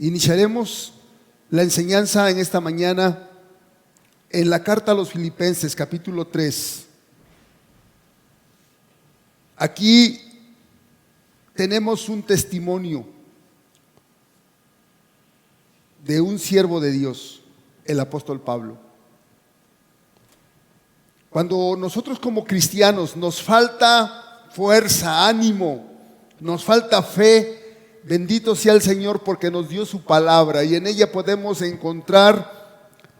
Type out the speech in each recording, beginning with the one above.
Iniciaremos la enseñanza en esta mañana en la carta a los Filipenses, capítulo 3. Aquí tenemos un testimonio de un siervo de Dios, el apóstol Pablo. Cuando nosotros como cristianos nos falta fuerza, ánimo, nos falta fe, bendito sea el Señor porque nos dio su palabra y en ella podemos encontrar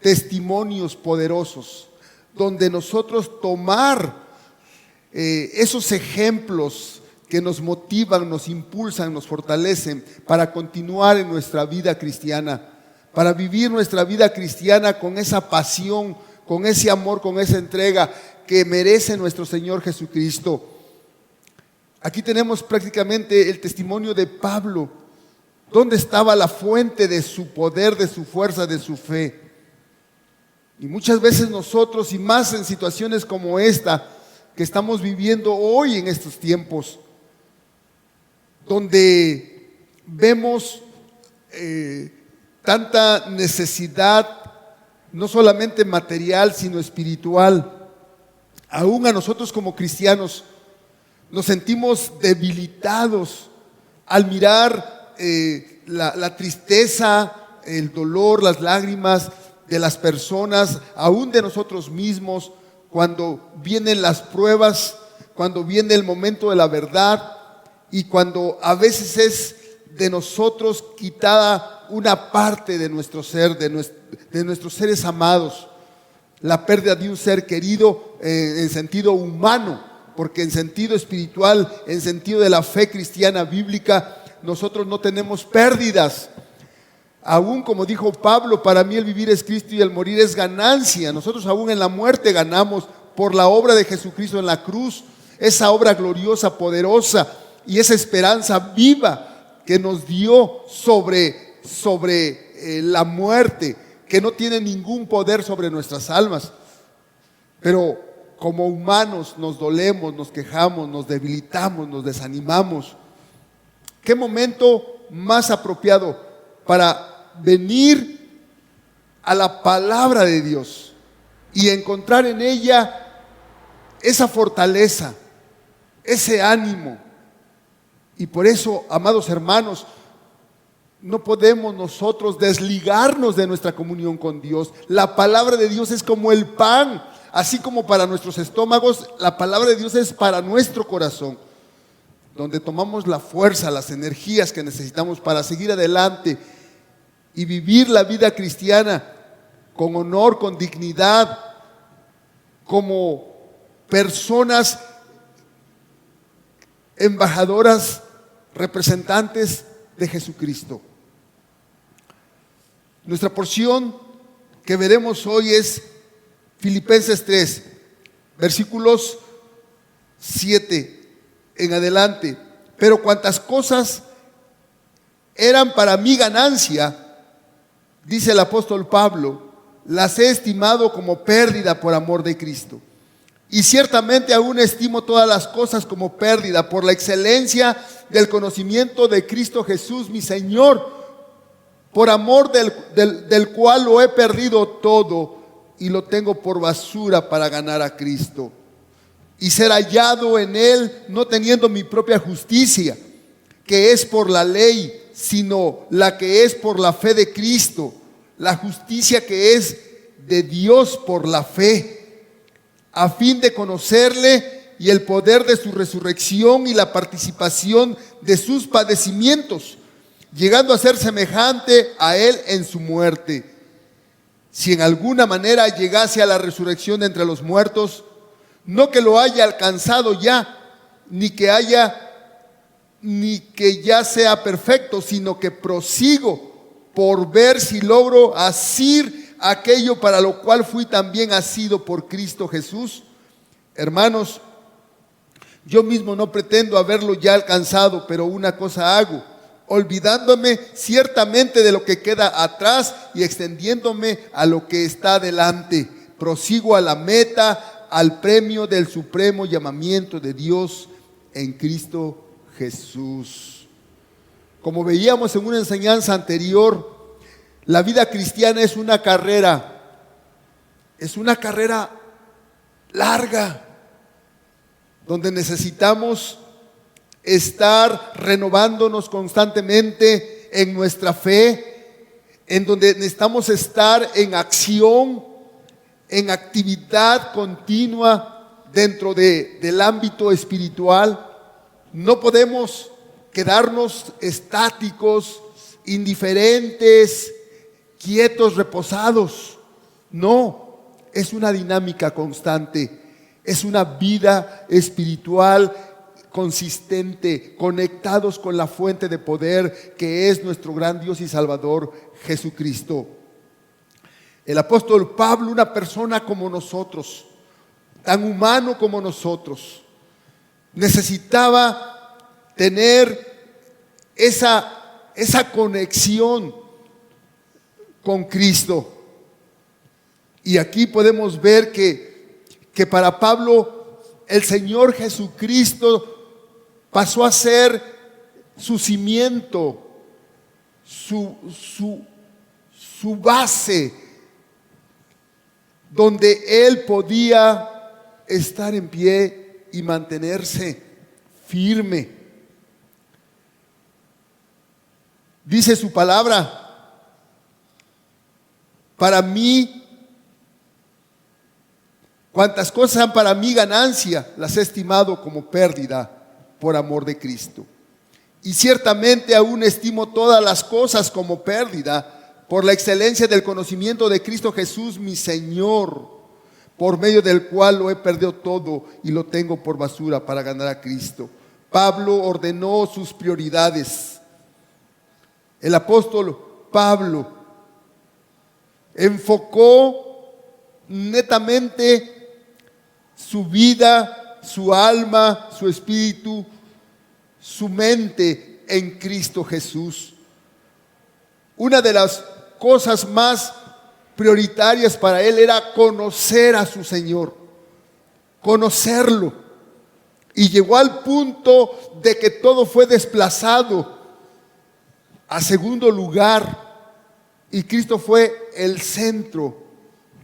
testimonios poderosos donde nosotros tomar esos ejemplos que nos motivan, nos impulsan, nos fortalecen para continuar en nuestra vida cristiana, para vivir nuestra vida cristiana con esa pasión, con ese amor, con esa entrega que merece nuestro Señor Jesucristo. Aquí tenemos prácticamente el testimonio de Pablo. ¿Dónde estaba la fuente de su poder, de su fuerza, de su fe? Y muchas veces nosotros, y más en situaciones como esta que estamos viviendo hoy en estos tiempos, donde vemos tanta necesidad, no solamente material, sino espiritual. Aún a nosotros como cristianos nos sentimos debilitados al mirar la tristeza, el dolor, las lágrimas de las personas, aún de nosotros mismos, cuando vienen las pruebas, cuando viene el momento de la verdad y cuando a veces es de nosotros quitada una parte de nuestro ser, de nuestros seres amados, la pérdida de un ser querido en sentido humano, porque en sentido espiritual, en sentido de la fe cristiana bíblica, nosotros no tenemos pérdidas. Aún como dijo Pablo, para mí el vivir es Cristo y el morir es ganancia. Nosotros aún en la muerte ganamos por la obra de Jesucristo en la cruz, esa obra gloriosa, poderosa y esa esperanza viva que nos dio sobre la muerte, que no tiene ningún poder sobre nuestras almas. Pero como humanos nos dolemos, nos quejamos, nos debilitamos, nos desanimamos. ¿Qué momento más apropiado para venir a la palabra de Dios y encontrar en ella esa fortaleza, ese ánimo? Y por eso, amados hermanos, no podemos nosotros desligarnos de nuestra comunión con Dios. La palabra de Dios es como el pan. Así como para nuestros estómagos, la palabra de Dios es para nuestro corazón, donde tomamos la fuerza, las energías que necesitamos para seguir adelante y vivir la vida cristiana con honor, con dignidad, como personas embajadoras, representantes de Jesucristo. Nuestra porción que veremos hoy es Filipenses 3, versículos 7 en adelante. Pero cuantas cosas eran para mi ganancia, dice el apóstol Pablo, las he estimado como pérdida por amor de Cristo. Y ciertamente aún estimo todas las cosas como pérdida por la excelencia del conocimiento de Cristo Jesús, mi Señor, por amor del cual lo he perdido todo y lo tengo por basura para ganar a Cristo y ser hallado en Él, no teniendo mi propia justicia, que es por la ley, sino la que es por la fe de Cristo, la justicia que es de Dios por la fe, a fin de conocerle y el poder de su resurrección y la participación de sus padecimientos, llegando a ser semejante a Él en su muerte, si en alguna manera llegase a la resurrección de entre los muertos, no que lo haya alcanzado ya, ni que ya sea perfecto, sino que prosigo por ver si logro asir aquello para lo cual fui también asido por Cristo Jesús. Hermanos, yo mismo no pretendo haberlo ya alcanzado, pero una cosa hago, olvidándome ciertamente de lo que queda atrás y extendiéndome a lo que está adelante. Prosigo a la meta, al premio del supremo llamamiento de Dios en Cristo Jesús. Como veíamos en una enseñanza anterior, la vida cristiana es una carrera larga, donde necesitamos estar renovándonos constantemente en nuestra fe, en donde necesitamos estar en acción, en actividad continua dentro del ámbito espiritual. No podemos quedarnos estáticos, indiferentes, quietos, reposados. No, es una dinámica constante, es una vida espiritual consistente, conectados con la fuente de poder que es nuestro gran Dios y Salvador Jesucristo. El apóstol Pablo, una persona como nosotros, tan humano como nosotros, necesitaba tener esa conexión con Cristo. Y aquí podemos ver que para Pablo el Señor Jesucristo pasó a ser su cimiento, su base, donde él podía estar en pie y mantenerse firme. Dice su palabra: para mí, cuantas cosas sean para mí ganancia, las he estimado como pérdida por amor de Cristo. Y ciertamente aún estimo todas las cosas como pérdida por la excelencia del conocimiento de Cristo Jesús, mi Señor, por medio del cual lo he perdido todo y lo tengo por basura para ganar a Cristo. Pablo ordenó sus prioridades. El apóstol Pablo enfocó netamente su vida, su alma, su espíritu, su mente en Cristo Jesús. Una de las cosas más prioritarias para él era conocer a su Señor, conocerlo. Y llegó al punto de que todo fue desplazado a segundo lugar, y Cristo fue el centro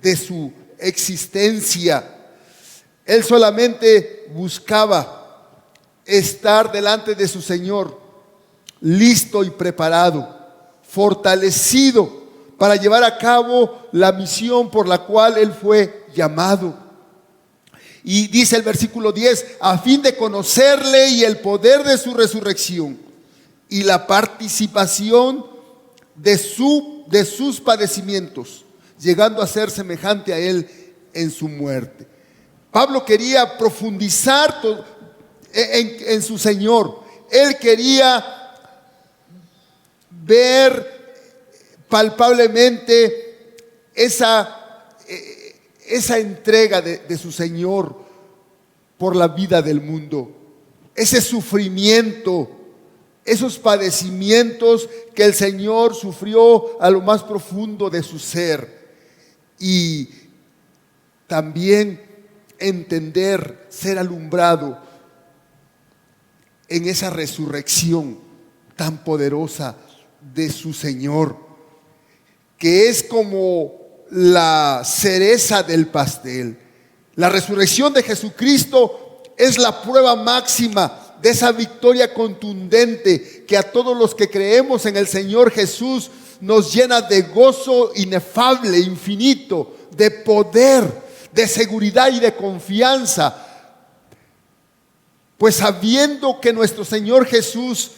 de su existencia. Él solamente buscaba estar delante de su Señor, listo y preparado, fortalecido para llevar a cabo la misión por la cual él fue llamado. Y dice el versículo 10: a fin de conocerle y el poder de su resurrección y la participación de sus padecimientos, llegando a ser semejante a él en su muerte. Pablo quería profundizar en su Señor. Él quería ver palpablemente esa entrega de su Señor por la vida del mundo, ese sufrimiento, esos padecimientos que el Señor sufrió a lo más profundo de su ser. Y también entender, ser alumbrado en esa resurrección tan poderosa de su Señor, que es como la cereza del pastel. La resurrección de Jesucristo es la prueba máxima de esa victoria contundente que a todos los que creemos en el Señor Jesús nos llena de gozo inefable, infinito, de poder, de seguridad y de confianza. Pues sabiendo que nuestro Señor Jesús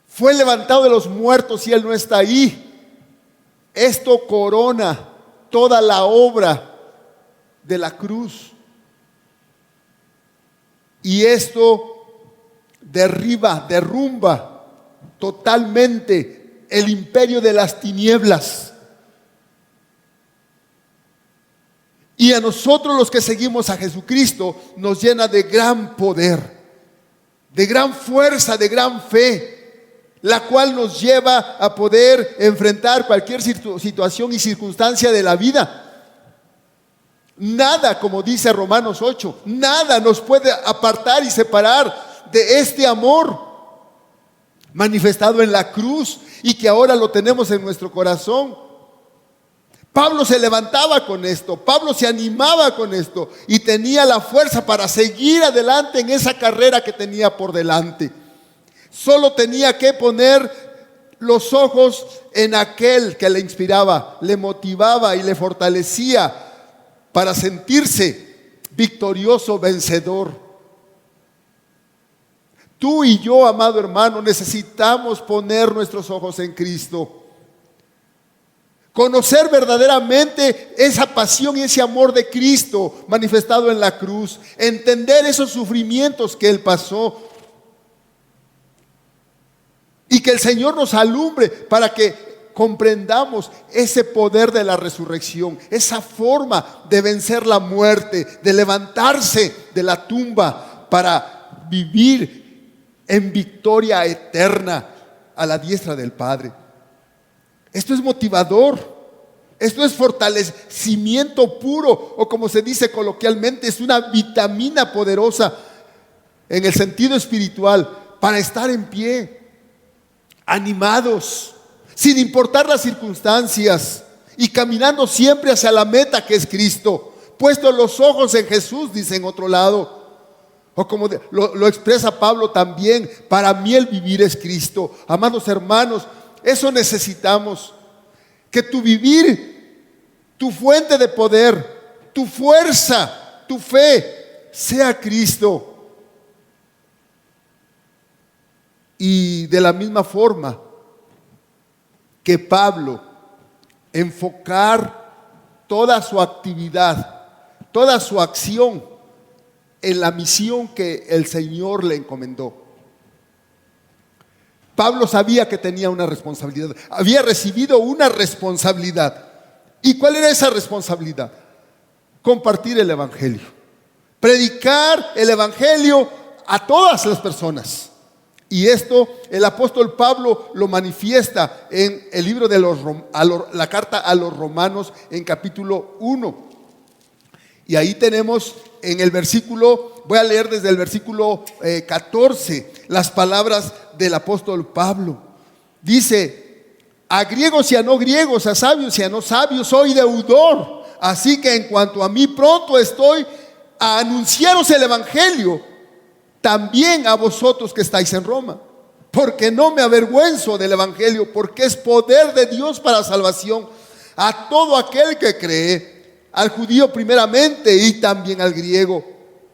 fue levantado de los muertos y Él no está ahí, esto corona toda la obra de la cruz. Y esto derrumba totalmente el imperio de las tinieblas. Y a nosotros los que seguimos a Jesucristo nos llena de gran poder, de gran fuerza, de gran fe, la cual nos lleva a poder enfrentar cualquier situación y circunstancia de la vida. Nada, como dice Romanos 8, nada nos puede apartar y separar de este amor. manifestado en la cruz y que ahora lo tenemos en nuestro corazón. Pablo se levantaba con esto, Pablo se animaba con esto y tenía la fuerza para seguir adelante en esa carrera que tenía por delante. Solo tenía que poner los ojos en aquel que le inspiraba, le motivaba y le fortalecía para sentirse victorioso, vencedor. Tú y yo, amado hermano, necesitamos poner nuestros ojos en Cristo. Conocer verdaderamente esa pasión y ese amor de Cristo manifestado en la cruz. Entender esos sufrimientos que Él pasó. Y que el Señor nos alumbre para que comprendamos ese poder de la resurrección. Esa forma de vencer la muerte, de levantarse de la tumba para vivir en victoria eterna a la diestra del Padre. Esto es motivador, esto es fortalecimiento puro, o como se dice coloquialmente, es una vitamina poderosa en el sentido espiritual para estar en pie, animados, sin importar las circunstancias y caminando siempre hacia la meta que es Cristo, puestos los ojos en Jesús, dice en otro lado. O como lo expresa Pablo también, para mí el vivir es Cristo. Amados hermanos, eso necesitamos, que tu vivir, tu fuente de poder, tu fuerza, tu fe, sea Cristo. Y de la misma forma que Pablo, enfocar toda su actividad, toda su acción en la misión que el Señor le encomendó. Pablo sabía que tenía una responsabilidad, había recibido una responsabilidad. ¿Y cuál era esa responsabilidad? Compartir el Evangelio, predicar el Evangelio a todas las personas. Y esto el apóstol Pablo lo manifiesta en el libro de la carta a los Romanos en capítulo 1. Y ahí tenemos en el versículo, voy a leer desde el versículo 14, las palabras del apóstol Pablo. Dice: a griegos y a no griegos, a sabios y a no sabios, soy deudor. Así que en cuanto a mí, pronto estoy a anunciaros el Evangelio, también a vosotros que estáis en Roma. Porque no me avergüenzo del Evangelio, porque es poder de Dios para salvación a todo aquel que cree, al judío primeramente y también al griego.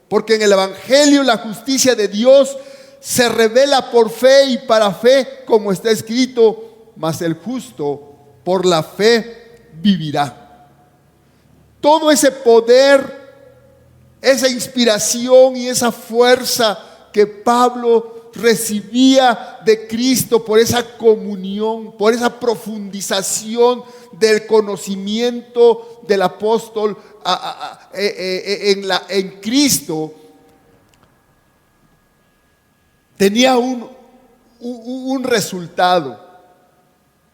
Porque en el Evangelio la justicia de Dios se revela por fe y para fe, como está escrito: mas el justo por la fe vivirá. Todo ese poder, esa inspiración y esa fuerza que Pablo recibía de Cristo por esa comunión, por esa profundización del conocimiento del apóstol en Cristo, tenía un resultado.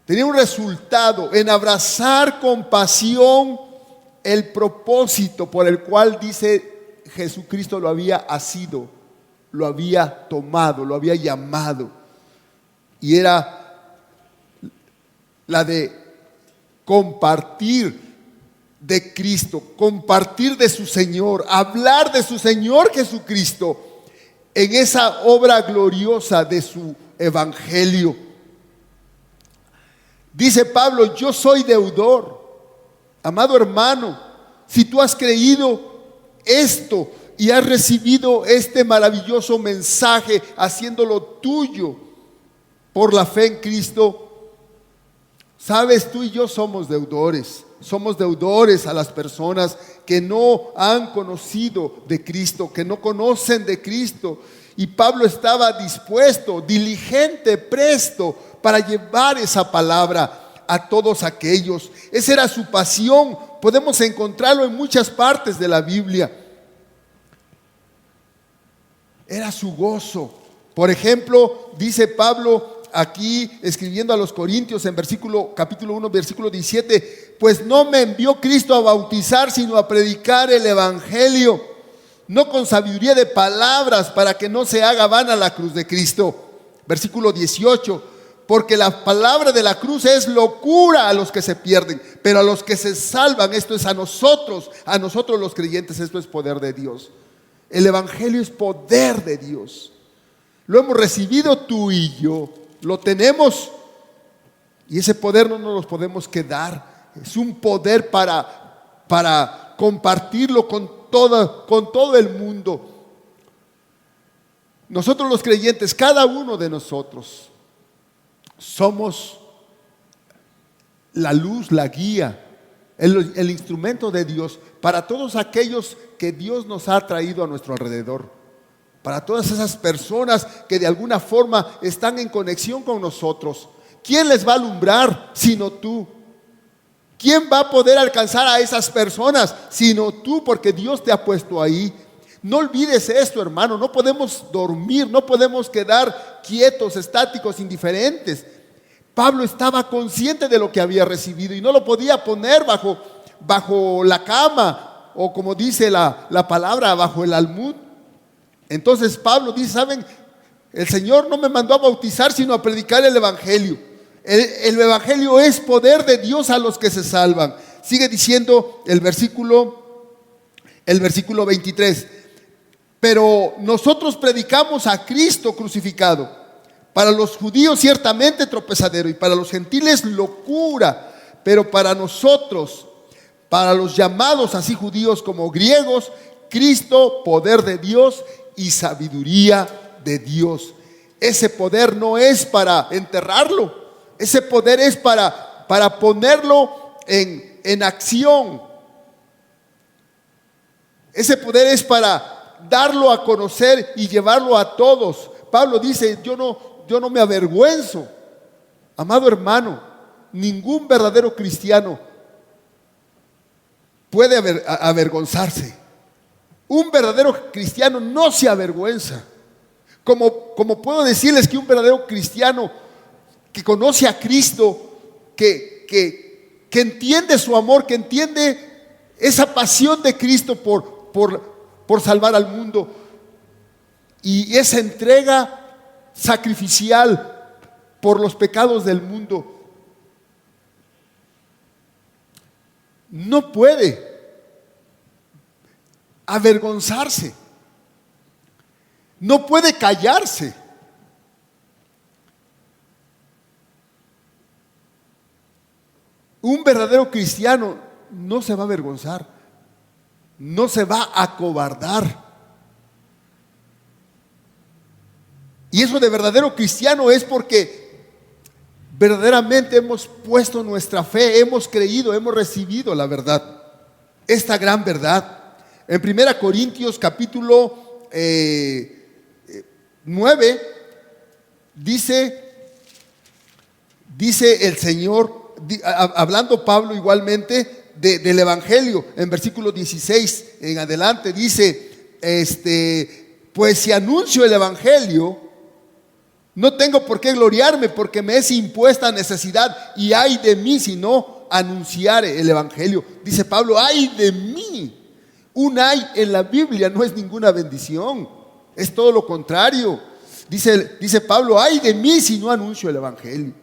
Tenía un resultado en abrazar con pasión el propósito por el cual, dice, Jesucristo lo había asido, lo había tomado, lo había llamado. Y era la de compartir de Cristo, compartir de su Señor, hablar de su Señor Jesucristo en esa obra gloriosa de su Evangelio. Dice Pablo: yo soy deudor. Amado hermano, si tú has creído esto y has recibido este maravilloso mensaje, haciéndolo tuyo por la fe en Cristo, sabes, tú y yo somos deudores. Somos deudores a las personas que no han conocido de Cristo, que no conocen de Cristo. Y Pablo estaba dispuesto, diligente, presto para llevar esa palabra a todos aquellos. Esa era su pasión. Podemos encontrarlo en muchas partes de la Biblia. Era su gozo. Por ejemplo, dice Pablo aquí, escribiendo a los Corintios en capítulo 1, versículo 17: pues no me envió Cristo a bautizar, sino a predicar el Evangelio, no con sabiduría de palabras, para que no se haga vana la cruz de Cristo. Versículo 18, porque la palabra de la cruz es locura a los que se pierden, pero a los que se salvan, esto es a nosotros los creyentes, esto es poder de Dios. El evangelio es poder de Dios. Lo hemos recibido tú y yo, lo tenemos, y ese poder no nos lo podemos quedar. Es un poder para compartirlo con todo el mundo. Nosotros los creyentes, cada uno de nosotros, somos la luz, la guía, el instrumento de Dios para todos aquellos que Dios nos ha traído a nuestro alrededor, para todas esas personas que de alguna forma están en conexión con nosotros. ¿Quién les va a alumbrar sino tú? ¿Quién va a poder alcanzar a esas personas sino tú? Porque Dios te ha puesto ahí. No olvides esto, hermano. No podemos dormir, no podemos quedar quietos, estáticos, indiferentes. Pablo estaba consciente de lo que había recibido y no lo podía poner bajo la cama, o como dice la palabra, bajo el almud. Entonces Pablo dice, ¿saben? El Señor no me mandó a bautizar, sino a predicar el evangelio. El evangelio es poder de Dios a los que se salvan. Sigue diciendo el versículo 23. Pero nosotros predicamos a Cristo crucificado, para los judíos ciertamente tropezadero y para los gentiles locura, pero para nosotros, para los llamados así judíos como griegos, Cristo, poder de Dios y sabiduría de Dios. Ese poder no es para enterrarlo, ese poder es para ponerlo en acción. Ese poder es para darlo a conocer y llevarlo a todos. Pablo dice, yo no me avergüenzo. Amado hermano, ningún verdadero cristiano puede avergonzarse. Un verdadero cristiano no se avergüenza. Como puedo decirles que un verdadero cristiano que conoce a Cristo, que entiende su amor, que entiende esa pasión de Cristo por salvar al mundo, y esa entrega sacrificial por los pecados del mundo, no puede avergonzarse, no puede callarse. Un verdadero cristiano no se va a avergonzar, no se va a acobardar. Y eso de verdadero cristiano es porque verdaderamente hemos puesto nuestra fe, hemos creído, hemos recibido la verdad, esta gran verdad. En 1 Corintios capítulo 9 dice el Señor, hablando Pablo igualmente del evangelio, en versículo 16 en adelante dice, pues si anuncio el evangelio, no tengo por qué gloriarme, porque me es impuesta necesidad, y ay de mí si no anunciare el evangelio. Dice Pablo, ay de mí. Un ay en la Biblia no es ninguna bendición, es todo lo contrario. Dice Pablo, ay de mí si no anuncio el evangelio.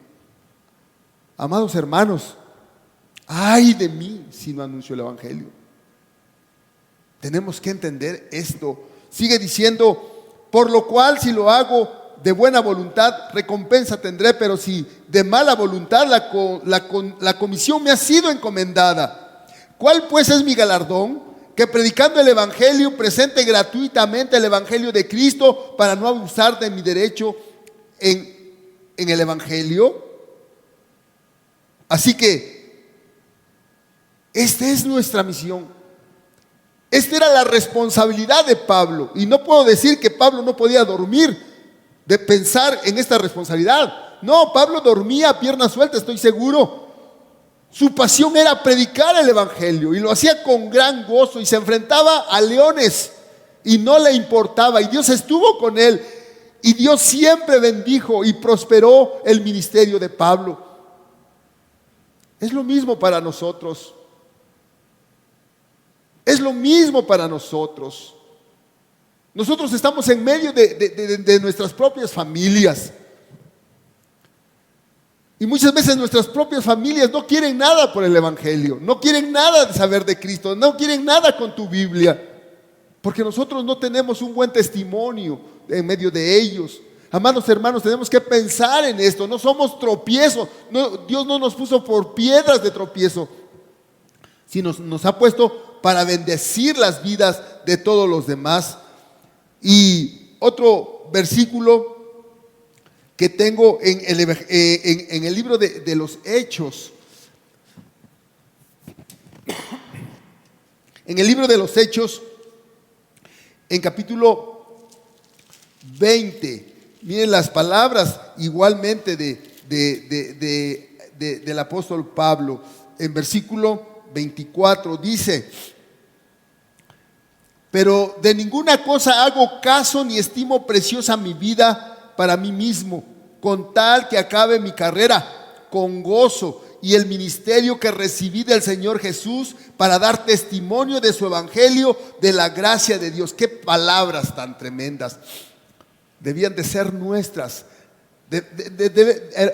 Amados hermanos, ay de mí si no anuncio el evangelio. Tenemos que entender esto. Sigue diciendo, por lo cual si lo hago de buena voluntad, recompensa tendré, pero si de mala voluntad, la comisión me ha sido encomendada. ¿Cuál pues es mi galardón? Que predicando el evangelio presente gratuitamente el evangelio de Cristo, para no abusar de mi derecho en el evangelio. Así que esta es nuestra misión. Esta era la responsabilidad de Pablo, y no puedo decir que Pablo no podía dormir de pensar en esta responsabilidad. No, Pablo dormía a pierna suelta, estoy seguro. Su pasión era predicar el evangelio, y lo hacía con gran gozo, y se enfrentaba a leones y no le importaba, y Dios estuvo con él, y Dios siempre bendijo y prosperó el ministerio de Pablo. Es lo mismo para nosotros. Es lo mismo para nosotros. Nosotros estamos en medio de nuestras propias familias. Y muchas veces nuestras propias familias no quieren nada por el Evangelio, no quieren nada de saber de Cristo, no quieren nada con tu Biblia, porque nosotros no tenemos un buen testimonio en medio de ellos. Amados hermanos, tenemos que pensar en esto. No somos tropiezo. Dios no nos puso por piedras de tropiezo, sino nos ha puesto para bendecir las vidas de todos los demás. Y otro versículo que tengo en el libro de los Hechos. En el libro de los Hechos, en capítulo 20, miren las palabras igualmente del apóstol Pablo. En versículo 24 dice: pero de ninguna cosa hago caso ni estimo preciosa mi vida para mí mismo, con tal que acabe mi carrera con gozo y el ministerio que recibí del Señor Jesús para dar testimonio de su evangelio, de la gracia de Dios. Qué palabras tan tremendas debían de ser nuestras.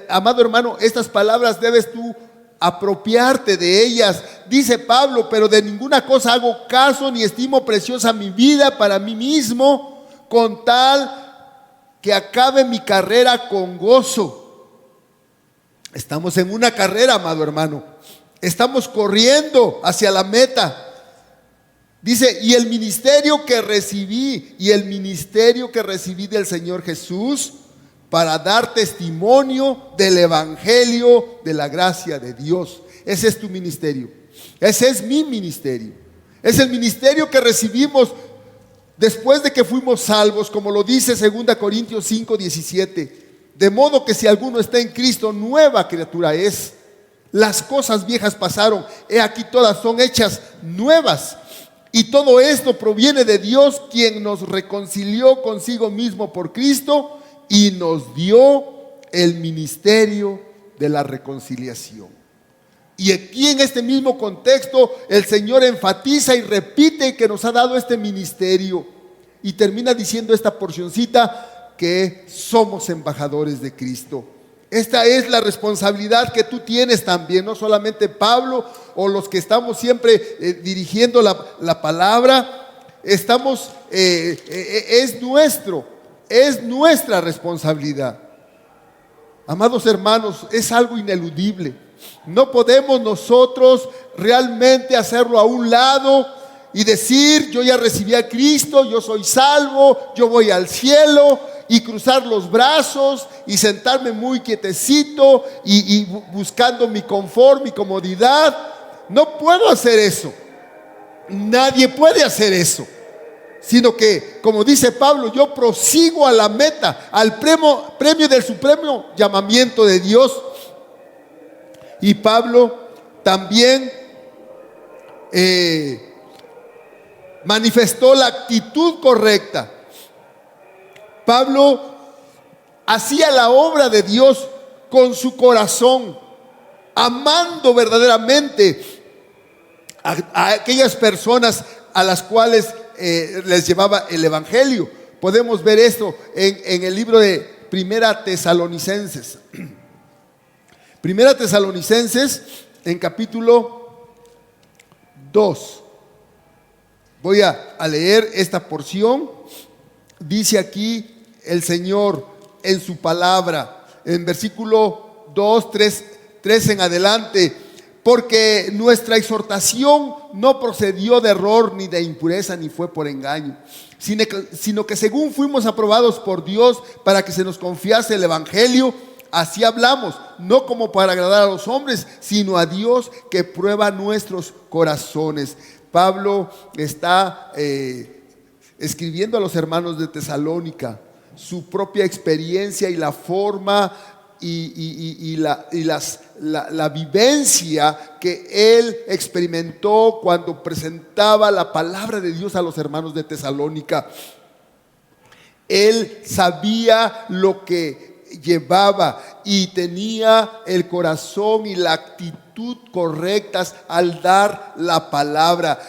Amado hermano, estas palabras debes tú apropiarte de ellas. Dice Pablo: pero de ninguna cosa hago caso ni estimo preciosa mi vida para mí mismo, con tal que acabe mi carrera con gozo. Estamos en una carrera, amado hermano. Estamos corriendo hacia la meta. Dice: y el ministerio que recibí del Señor Jesús para dar testimonio del evangelio de la gracia de Dios. Ese es tu ministerio. Ese es mi ministerio. Es el ministerio que recibimos después de que fuimos salvos, como lo dice 2 Corintios 5:17. De modo que si alguno está en Cristo, nueva criatura es. Las cosas viejas pasaron, he aquí todas son hechas nuevas. Y todo esto proviene de Dios, quien nos reconcilió consigo mismo por Cristo y nos dio el ministerio de la reconciliación. Y aquí en este mismo contexto el Señor enfatiza y repite que nos ha dado este ministerio, y termina diciendo esta porcioncita, que somos embajadores de Cristo. Esta es la responsabilidad que tú tienes también, no solamente Pablo o los que estamos siempre dirigiendo la palabra. Estamos, es nuestra responsabilidad. Amados hermanos, es algo ineludible. No podemos nosotros realmente hacerlo a un lado y decir: yo ya recibí a Cristo, yo soy salvo, yo voy al cielo, y cruzar los brazos y sentarme muy quietecito y buscando mi confort, mi comodidad. No puedo hacer eso. Nadie puede hacer eso, sino que, como dice Pablo, yo prosigo a la meta, al premio del supremo llamamiento de Dios. Y Pablo también manifestó la actitud correcta. Pablo hacía la obra de Dios con su corazón, amando verdaderamente a aquellas personas a las cuales les llevaba el evangelio. Podemos ver esto en el libro de Primera Tesalonicenses. Primera Tesalonicenses, en capítulo 2. Voy a leer esta porción. Dice aquí el Señor en su palabra, en versículo 2, 3 en adelante: porque nuestra exhortación no procedió de error, ni de impureza, ni fue por engaño, sino que según fuimos aprobados por Dios para que se nos confiase el evangelio, así hablamos, no como para agradar a los hombres, sino a Dios que prueba nuestros corazones. Pablo está escribiendo a los hermanos de Tesalónica su propia experiencia y la forma y la vivencia que él experimentó cuando presentaba la palabra de Dios a los hermanos de Tesalónica. Él sabía lo que llevaba y tenía el corazón y la actitud correctas al dar la palabra,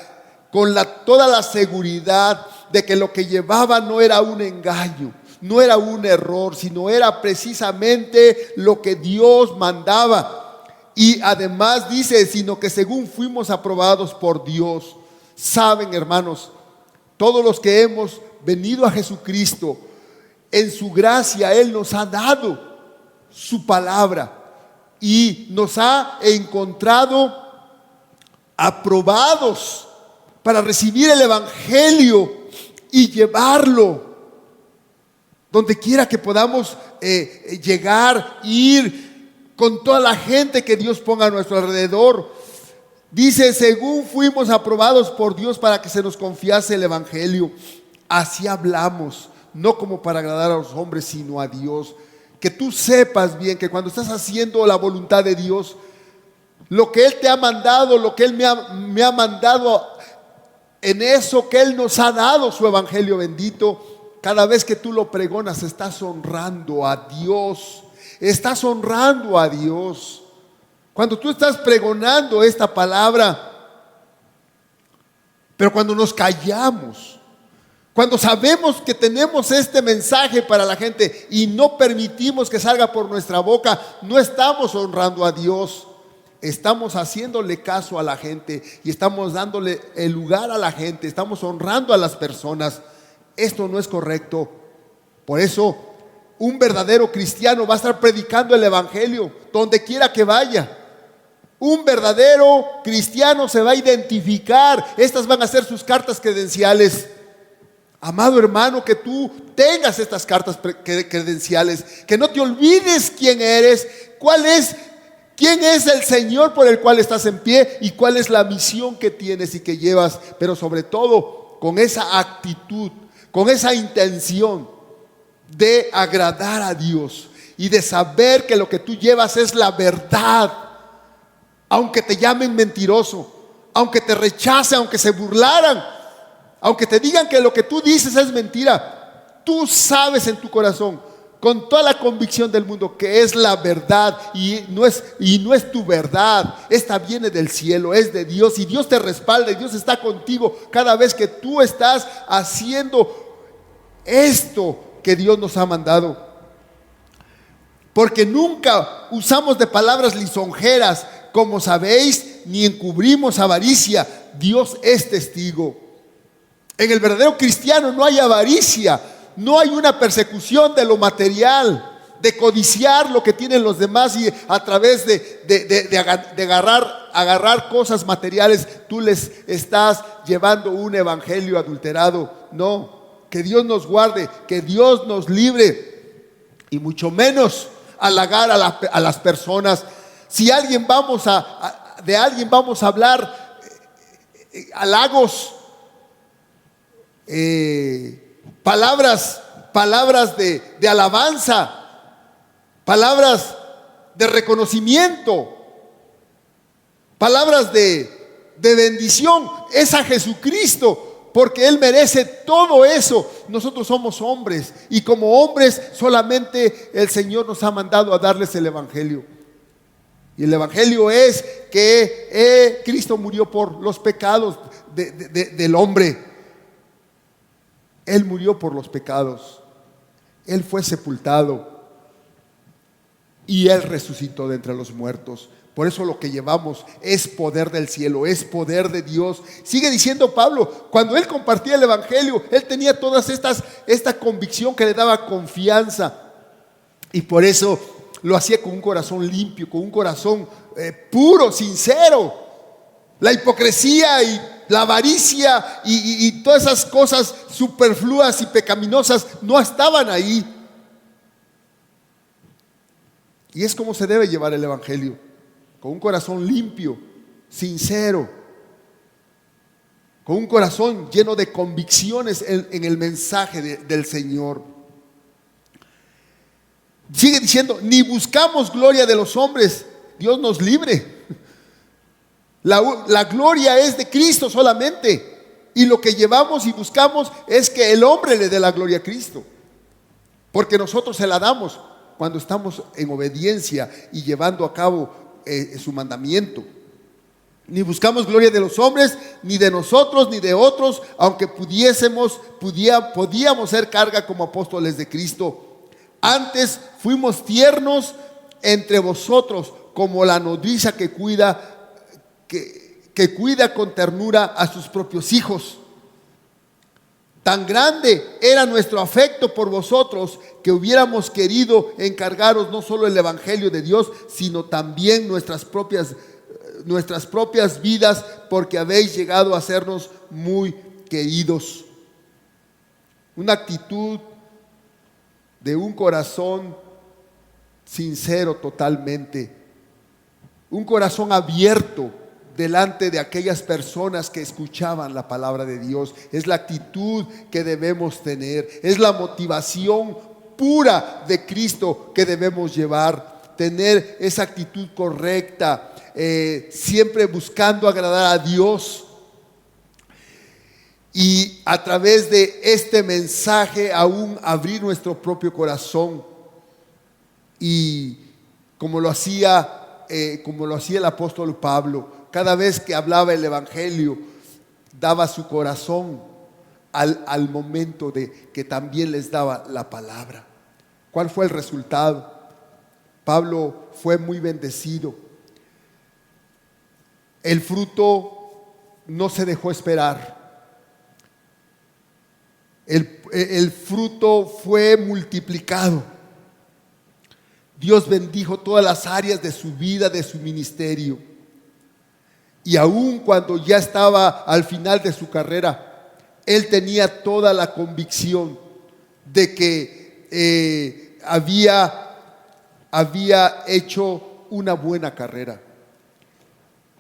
con toda la seguridad de que lo que llevaba no era un engaño, No era un error, sino era precisamente lo que Dios mandaba. Y además dice, sino que según fuimos aprobados por Dios. Saben, hermanos, todos los que hemos venido a Jesucristo, en su gracia Él nos ha dado su palabra y nos ha encontrado aprobados para recibir el evangelio y llevarlo donde quiera que podamos llegar, ir con toda la gente que Dios ponga a nuestro alrededor. Dice, según fuimos aprobados por Dios para que se nos confiase el evangelio. Así hablamos, no como para agradar a los hombres, sino a Dios. Que tú sepas bien que cuando estás haciendo la voluntad de Dios, lo que Él te ha mandado, lo que Él me ha mandado, en eso que Él nos ha dado su evangelio bendito, cada vez que tú lo pregonas, estás honrando a Dios. Estás honrando a Dios. Cuando tú estás pregonando esta palabra, pero cuando nos callamos, cuando sabemos que tenemos este mensaje para la gente y no permitimos que salga por nuestra boca, no estamos honrando a Dios. Estamos haciéndole caso a la gente y estamos dándole el lugar a la gente, estamos honrando a las personas. Esto no es correcto. Por eso, un verdadero cristiano va a estar predicando el evangelio donde quiera que vaya. Un verdadero cristiano se va a identificar. Estas van a ser sus cartas credenciales. Amado hermano, que tú tengas estas cartas credenciales, que no te olvides quién eres, quién es el Señor por el cual estás en pie y cuál es la misión que tienes y que llevas, pero sobre todo con esa actitud, con esa intención de agradar a Dios y de saber que lo que tú llevas es la verdad. Aunque te llamen mentiroso, aunque te rechacen, aunque se burlaran, aunque te digan que lo que tú dices es mentira, tú sabes en tu corazón, con toda la convicción del mundo, que es la verdad y no es tu verdad. Esta viene del cielo, es de Dios, y Dios te respalda y Dios está contigo cada vez que tú estás haciendo esto que Dios nos ha mandado. Porque nunca usamos de palabras lisonjeras, como sabéis, ni encubrimos avaricia. Dios es testigo. En el verdadero cristiano no hay avaricia, no hay una persecución de lo material, de codiciar lo que tienen los demás y a través de agarrar cosas materiales, tú les estás llevando un evangelio adulterado. No, que Dios nos guarde, que Dios nos libre, y mucho menos halagar a las personas. Si de alguien vamos a hablar halagos, palabras de alabanza, palabras de reconocimiento, palabras de bendición, es a Jesucristo, porque Él merece todo eso. Nosotros somos hombres y como hombres solamente el Señor nos ha mandado a darles el evangelio. Y el evangelio es que Cristo murió por los pecados del hombre. Él murió por los pecados. Él fue sepultado y Él resucitó de entre los muertos. Por eso lo que llevamos es poder del cielo, es poder de Dios. Sigue diciendo Pablo, cuando él compartía el evangelio, él tenía esta convicción que le daba confianza. Y por eso lo hacía con un corazón limpio, con un corazón puro, sincero. La hipocresía y la avaricia y todas esas cosas superfluas y pecaminosas no estaban ahí. Y es como se debe llevar el evangelio, con un corazón limpio, sincero, con un corazón lleno de convicciones en el mensaje del Señor. Sigue diciendo, ni buscamos gloria de los hombres. Dios nos libre. La gloria es de Cristo solamente. Y lo que llevamos y buscamos es que el hombre le dé la gloria a Cristo. Porque nosotros se la damos cuando estamos en obediencia y llevando a cabo su mandamiento. Ni buscamos gloria de los hombres, ni de nosotros, ni de otros, aunque podíamos ser carga como apóstoles de Cristo. Antes fuimos tiernos entre vosotros, como la nodriza que cuida con ternura a sus propios hijos. Tan grande era nuestro afecto por vosotros que hubiéramos querido encargaros no solo el evangelio de Dios, sino también nuestras propias vidas, porque habéis llegado a sernos muy queridos. Una actitud de un corazón sincero totalmente, un corazón abierto delante de aquellas personas que escuchaban la palabra de Dios. Es la actitud que debemos tener, es la motivación pura de Cristo que debemos llevar, tener esa actitud correcta, siempre buscando agradar a Dios. Y a través de este mensaje aún abrir nuestro propio corazón, y como lo hacía el apóstol Pablo, cada vez que hablaba el evangelio daba su corazón al momento de que también les daba la palabra. ¿Cuál fue el resultado? Pablo fue muy bendecido. El fruto no se dejó esperar. El fruto fue multiplicado. Dios bendijo todas las áreas de su vida, de su ministerio. Y aun cuando ya estaba al final de su carrera, él tenía toda la convicción de que había hecho una buena carrera.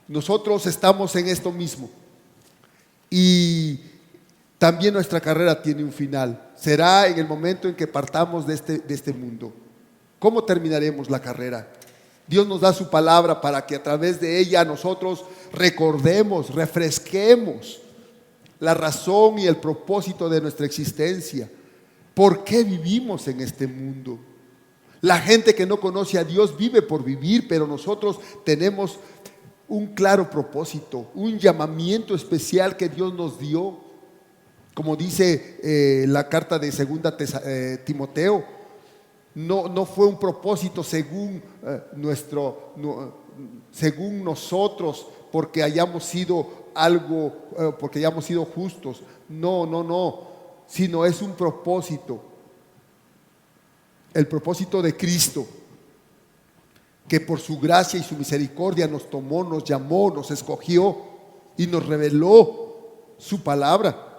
Nosotros estamos en esto mismo, y también nuestra carrera tiene un final. Será en el momento en que partamos de este mundo. ¿Cómo terminaremos la carrera? Dios nos da su palabra para que a través de ella nosotros recordemos, refresquemos la razón y el propósito de nuestra existencia. ¿Por qué vivimos en este mundo? La gente que no conoce a Dios vive por vivir, pero nosotros tenemos un claro propósito, un llamamiento especial que Dios nos dio. Como dice la carta de 2 Timoteo, no fue un propósito según nosotros, porque hayamos sido porque hayamos sido justos. No, sino es un propósito, el propósito de Cristo, que por su gracia y su misericordia nos tomó, nos llamó, nos escogió y nos reveló su palabra.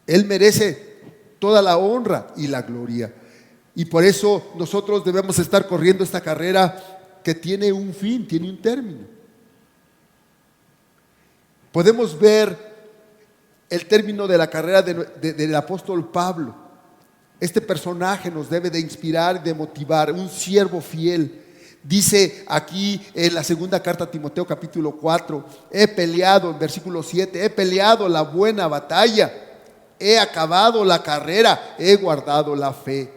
Él merece toda la honra y la gloria. Y por eso nosotros debemos estar corriendo esta carrera que tiene un fin, tiene un término. Podemos ver el término de la carrera del apóstol Pablo. Este personaje nos debe de inspirar, de motivar, un siervo fiel. Dice aquí en la segunda carta a Timoteo capítulo 4, he peleado, en versículo 7, he peleado la buena batalla, he acabado la carrera, he guardado la fe.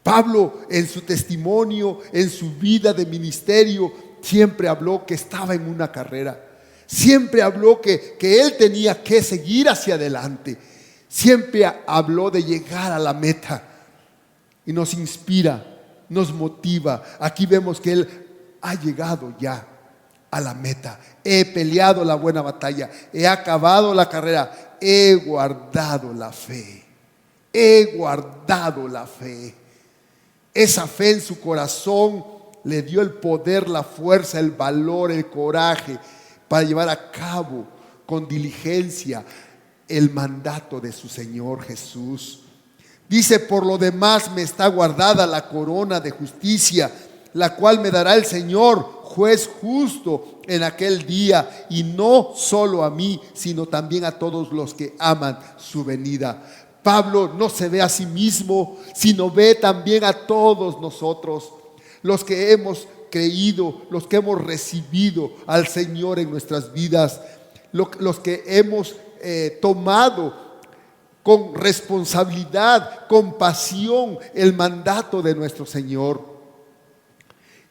Pablo, en su testimonio, en su vida de ministerio, siempre habló que estaba en una carrera. Siempre habló que él tenía que seguir hacia adelante. Siempre habló de llegar a la meta. Y nos inspira, nos motiva. Aquí vemos que él ha llegado ya a la meta. He peleado la buena batalla, he acabado la carrera, he guardado la fe. He guardado la fe. Esa fe en su corazón le dio el poder, la fuerza, el valor, el coraje para llevar a cabo con diligencia el mandato de su Señor Jesús. Dice, por lo demás me está guardada la corona de justicia, la cual me dará el Señor, juez justo, en aquel día, y no solo a mí, sino también a todos los que aman su venida. Pablo no se ve a sí mismo, sino ve también a todos nosotros, los que hemos creído, los que hemos recibido al Señor en nuestras vidas, los que hemos tomado con responsabilidad, con pasión, el mandato de nuestro Señor.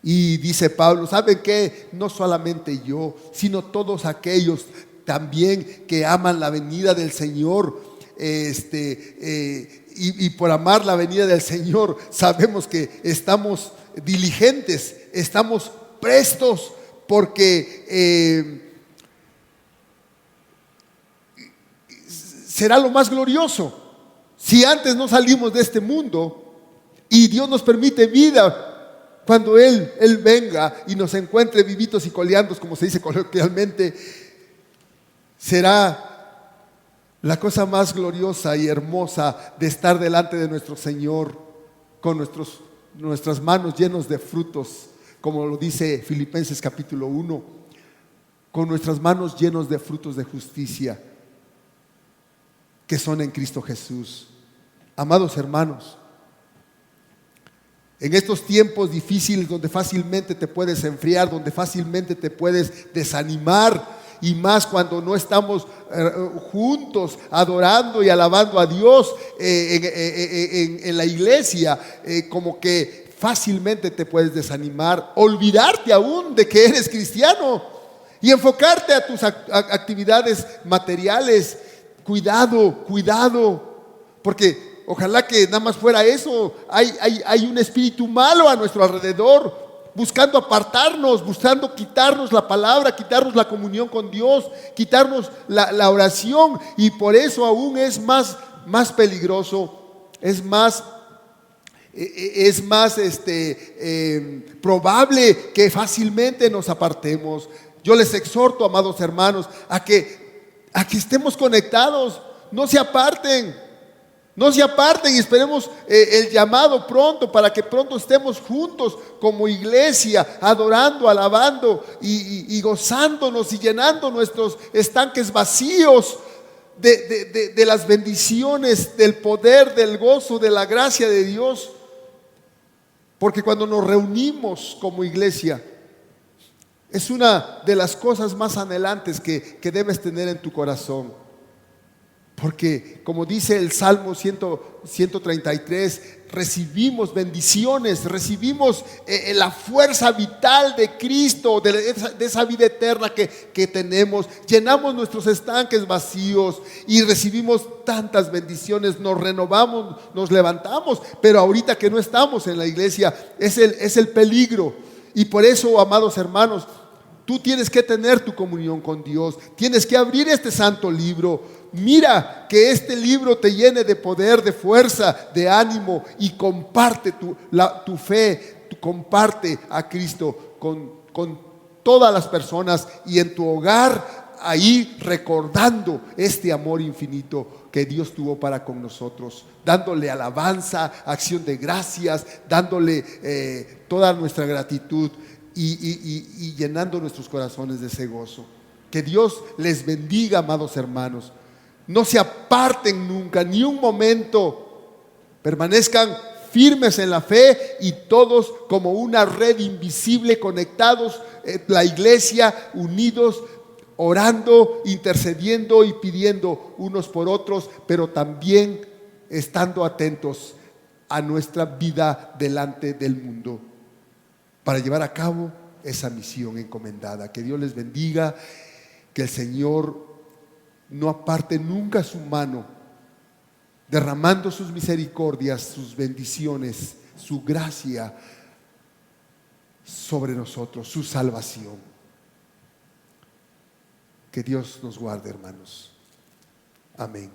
Y dice Pablo, ¿saben qué? No solamente yo, sino todos aquellos también que aman la venida del Señor. Y por amar la venida del Señor, sabemos que estamos diligentes, estamos prestos, porque será lo más glorioso. Si antes no salimos de este mundo y Dios nos permite vida, cuando Él venga y nos encuentre vivitos y coleandos, como se dice coloquialmente, será la cosa más gloriosa y hermosa de estar delante de nuestro Señor con nuestras manos llenos de frutos, como lo dice Filipenses capítulo 1, con nuestras manos llenos de frutos de justicia que son en Cristo Jesús. Amados hermanos, en estos tiempos difíciles donde fácilmente te puedes enfriar, donde fácilmente te puedes desanimar, y más cuando no estamos juntos adorando y alabando a Dios en la iglesia, como que fácilmente te puedes desanimar, olvidarte aún de que eres cristiano y enfocarte a tus actividades materiales. Cuidado, porque ojalá que nada más fuera eso. Hay un espíritu malo a nuestro alrededor, buscando apartarnos, buscando quitarnos la palabra, quitarnos la comunión con Dios, quitarnos la oración. Y por eso aún es más peligroso, es más probable que fácilmente nos apartemos. Yo les exhorto, amados hermanos, a que estemos conectados, no se aparten y esperemos el llamado pronto, para que pronto estemos juntos como iglesia, adorando, alabando y gozándonos y llenando nuestros estanques vacíos de las bendiciones, del poder, del gozo, de la gracia de Dios. Porque cuando nos reunimos como iglesia, es una de las cosas más anhelantes que debes tener en tu corazón. Porque como dice el Salmo 133, recibimos bendiciones, recibimos la fuerza vital de Cristo, de esa vida eterna que tenemos. Llenamos nuestros estanques vacíos y recibimos tantas bendiciones, nos renovamos, nos levantamos. Pero ahorita que no estamos en la iglesia, es el peligro. Y por eso, amados hermanos, tú tienes que tener tu comunión con Dios, tienes que abrir este santo libro. Mira que este libro te llene de poder, de fuerza, de ánimo, y comparte tu fe, comparte a Cristo con todas las personas, y en tu hogar, ahí recordando este amor infinito que Dios tuvo para con nosotros, dándole alabanza, acción de gracias, dándole toda nuestra gratitud y llenando nuestros corazones de ese gozo. Que Dios les bendiga, amados hermanos. No se aparten nunca, ni un momento. Permanezcan firmes en la fe, y todos como una red invisible conectados, la iglesia, unidos, orando, intercediendo y pidiendo unos por otros, pero también estando atentos a nuestra vida delante del mundo para llevar a cabo esa misión encomendada. Que Dios les bendiga, que el Señor no aparte nunca su mano, derramando sus misericordias, sus bendiciones, su gracia sobre nosotros, su salvación. Que Dios nos guarde, hermanos. Amén.